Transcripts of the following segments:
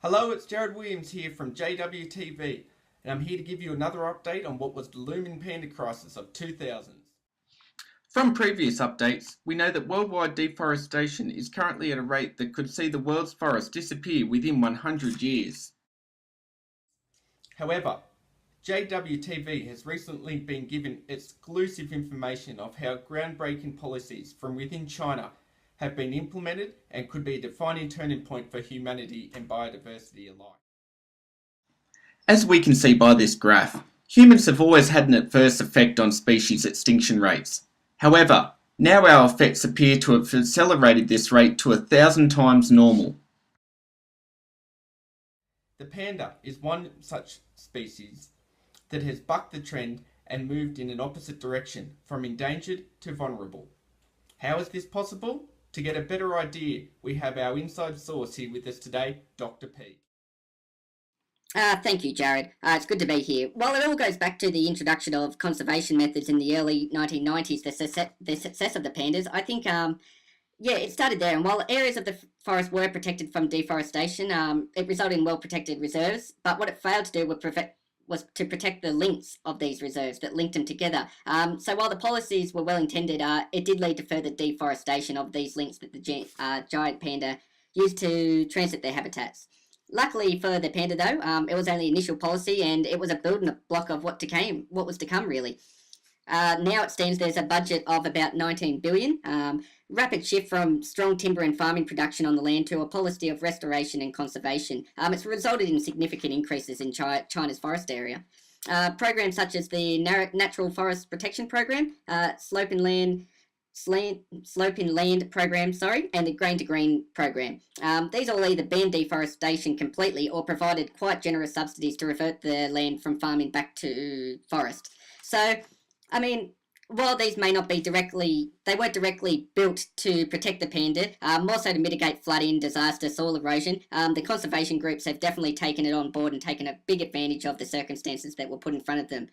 Hello, it's Jared Williams here from JWTV, and I'm here to give you another update on what was the looming panda crisis of 2000s. From previous updates, we know that worldwide deforestation is currently at a rate that could see the world's forests disappear within 100 years. However, JWTV has recently been given exclusive information of how groundbreaking policies from within China have been implemented and could be a defining turning point for humanity and biodiversity alike. As we can see by this graph, humans have always had an adverse effect on species extinction rates. However, now our effects appear to have accelerated this rate to 1,000 times normal. The panda is one such species that has bucked the trend and moved in an opposite direction, from endangered to vulnerable. How is this possible? To get a better idea, we have our inside source here with us today, Dr. P. Thank you, Jared. It's good to be here. Well, it all goes back to the introduction of conservation methods in the early 1990s, the success of the pandas. I think, it started there. And while areas of the forest were protected from deforestation, it resulted in well-protected reserves. But what it failed to do was to protect the links of these reserves that linked them together. So while the policies were well intended, it did lead to further deforestation of these links that the giant panda used to transit their habitats. Luckily for the panda, though, it was only initial policy, and it was a building block of what was to come, really. Now it stands there's a budget of about 19 billion. Rapid shift from strong timber and farming production on the land to a policy of restoration and conservation. It's resulted in significant increases in China's forest area. Programs such as the Natural Forest Protection Program, Slope in Land program, and the Grain to Green program. These all either banned deforestation completely or provided quite generous subsidies to revert the land from farming back to forest. So, while these may not be they weren't directly built to protect the panda, more so to mitigate flooding, disaster, soil erosion. The conservation groups have definitely taken it on board and taken a big advantage of the circumstances that were put in front of them.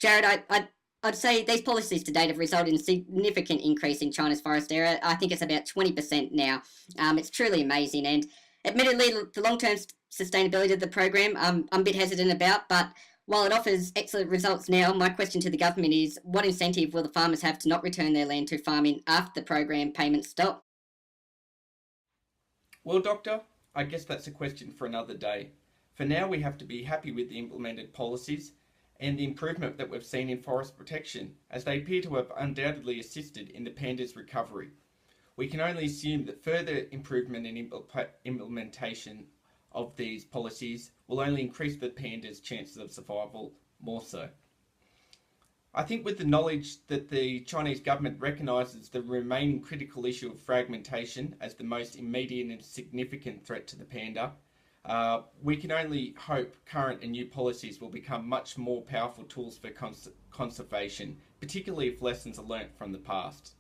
Jared, I'd say these policies to date have resulted in a significant increase in China's forest area. I think it's about 20% now. It's truly amazing, and admittedly, the long-term sustainability of the program, I'm a bit hesitant about, but while it offers excellent results now, my question to the government is, what incentive will the farmers have to not return their land to farming after the program payments stop? Well, Doctor, I guess that's a question for another day. For now, we have to be happy with the implemented policies and the improvement that we've seen in forest protection, as they appear to have undoubtedly assisted in the panda's recovery. We can only assume that further improvement and implementation of these policies will only increase the panda's chances of survival more so. I think with the knowledge that the Chinese government recognises the remaining critical issue of fragmentation as the most immediate and significant threat to the panda, we can only hope current and new policies will become much more powerful tools for conservation, particularly if lessons are learnt from the past.